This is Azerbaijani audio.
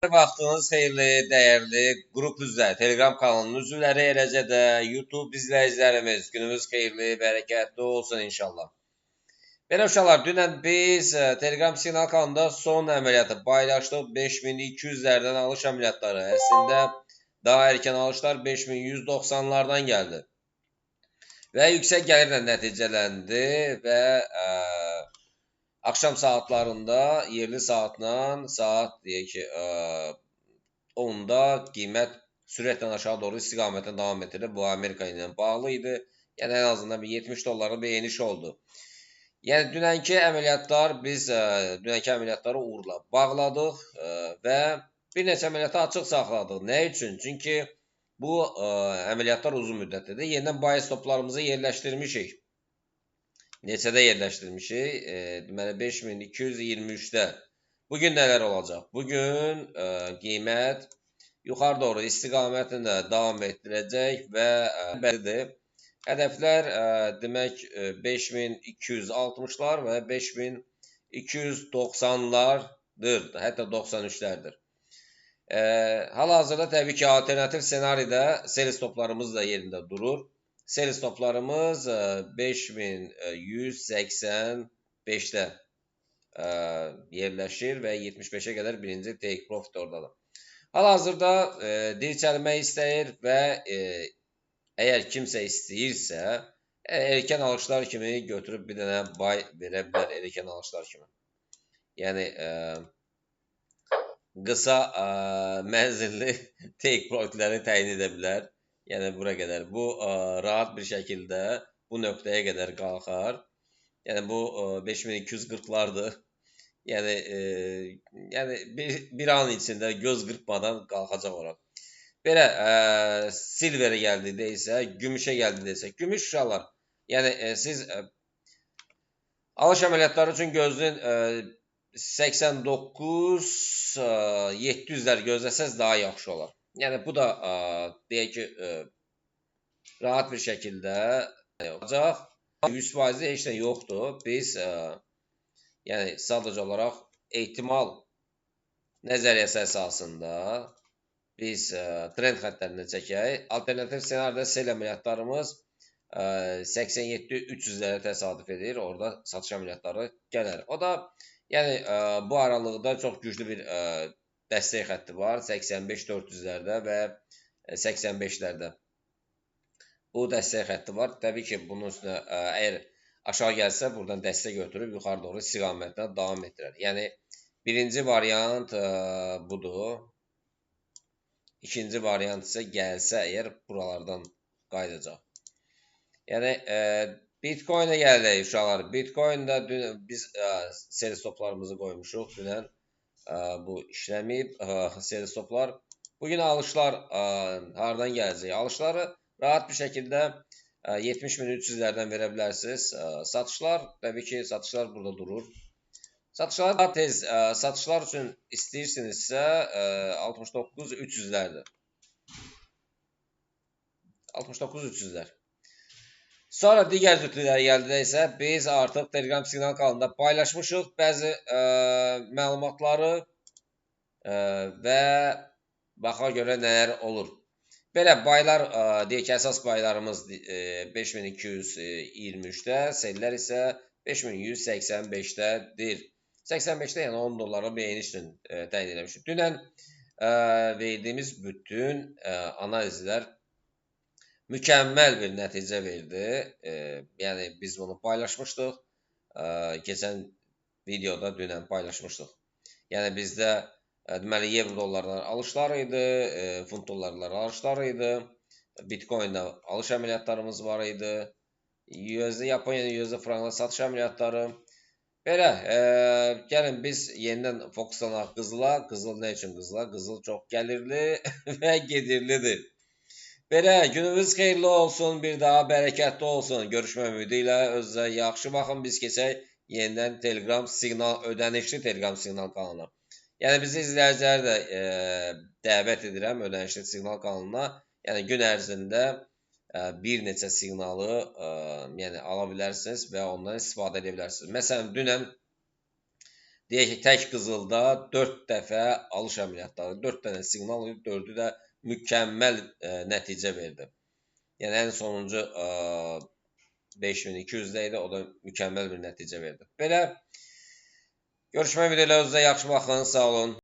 Vaxtınız xeyirli, dəyərli qrup üzvləri, Telegram kanalının üzvləri, eləcə də YouTube izləyicilərimiz, günümüz xeyirli, bərəkətli olsun inşallah. Belə uşaqlar, dünən biz Telegram siqnal kanalında son əməliyyatı paylaşdıq. 5200'lərdən alış əməliyyatları. Əslində daha erkən alışlar 5190'lardan gəldi. Və yüksək gəlirlə nəticələndi və axşam saatlarında yerli saatla saat deyək ki 10'da qiymət sürətlə aşağı doğru istiqamətlə davam edirdi. Bu Amerika ilə bağlı idi. Yəni ən azından bir $70 bir eniş oldu. Yəni dünənki əməliyyatlar biz dünənki əməliyyatları uğurla bağladıq və bir neçə əməliyyatı açıq saxladıq. Nə üçün? Çünki bu əməliyyatlar uzun müddətlidir. Yenidən buy stoplarımızı yerləşdirmişik. Neçədə yerləşdirmişik? Deməli 5223'də. Bugün nələr olacaq? Bugün qiymət yuxarı doğru istiqamətində davam etdirəcək və bəllidir. Hədəflər demək 5260'lar və 5290'lardır, hətta 93'lərdir. Hal-hazırda təbii ki, alternativ senaryoda sell stoplarımız da yerində durur. Sell stoplarımız 5185'də yerləşir və 75'ə qədər birinci take profit oradadır. Hal-hazırda dirçəlmək istəyir və əgər kimsə istəyirsə, erkən alışlar kimi götürüb bir dənə buy verə bilər, erkən alışlar kimi. Yəni qısa mənzilli take profitləri təyin edə bilər. Yəni bura qədər. Bu rahat bir şəkildə bu nöqtəyə qədər qalxar. Yəni bu 5240'lardır. Yəni bir an içində göz qırpmadan qalxacaq ora. Belə silverə gəldikdə isə, gümüşə gəldikdə isə, gümüş uşaqlar. Yəni siz alış əməliyyatları üçün gözləyin 89-700'lər gözləsəz daha yaxşı olar. Yəni bu da deyək ki rahat bir şəkildə olacaq. 100% heç nə yoxdur. Biz yəni sadəcə olaraq ehtimal nəzəriyyəsi əsasında biz trend xəttlərini çəkək. Alternativ ssenaryoda sell əməliyyatlarımız 87-300'lərə təsadüf edir. Orada satış əməliyyatları gələr. O da yəni bu aralıqda çox güclü bir dəstək xətti var. 85-400'lərdə və 85'lərdə. Bu dəstək xətti var. Təbii ki, bunun üstünə əgər aşağı gəlsə, buradan dəstək götürüb yuxarı doğru istiqamətlə davam etdirər. Yəni birinci variant budur. İkinci variant isə gəlsə əgər buralardan qayıdacaq. Yəni Bitcoin-ə gəldik uşaqlar. Bitcoin-də biz sell stoplarımızı qoymuşuq dünən. Bu işləməyib sell stoplar. Bugün alışlar hardan gələcək? Alışları rahat bir şəkildə 70.300'lərdən verə bilərsiniz. Satışlar, təbii ki, satışlar burada durur. Satışlar daha tez satışlar üçün istəyirsinizsə 69-300'lərdir. 69-300'lər. Sonra digər cütlüklər gəldidə isə biz artıq Telegram siqnal kanalında paylaşmışıq bəzi məlumatları və baxa görə nələr olur. Belə baylar, deyək ki, əsas baylarımız 5223'də, sellər isə 5185'dədir. 85'də yəni $10 bir enişlə təyin eləmişik. Dünən verdiyimiz bütün analizlər mükəmməl bir nəticə verdi. Yəni biz bunu paylaşmışdıq. Keçən videoda dünən paylaşmışdıq. Yəni bizdə deməli evro dollarlar alışlar idi, funt dollarlar alışlar idi, Bitcoin-də alış əməliyyatlarımız var idi, USD Yaponiya USD frankla satış əməliyyatları. Belə, gəlin biz yenidən fokuslanaq qızıla. Qızıl nə üçün qızıla? Qızıl çox gəlirli və gedirlidir. Belə, günümüz xeyirli olsun, bir daha bərəkətli olsun. Görüşmək ümidi ilə özünüzə yaxşı baxın. Biz keçək yenidən Telegram siqnal, ödənişli Telegram siqnal kanalına. Yəni bizi izləyiciləri də dəvət edirəm ödənişli siqnal kanalına. Yəni gün ərzində bir neçə siqnalı yəni ala bilərsiniz və ondan istifadə edə bilərsiniz. Məsələn, dünən deyək ki, tək qızılda 4 dəfə alış əməliyyatları, 4 dənə siqnal olub, 4-ü də mükəmməl nəticə verdi. Yəni ən sonuncu 5200-də idi, o da mükəmməl bir nəticə verdi. Belə görüşmək videolarınızda yaxşı baxın, sağ olun.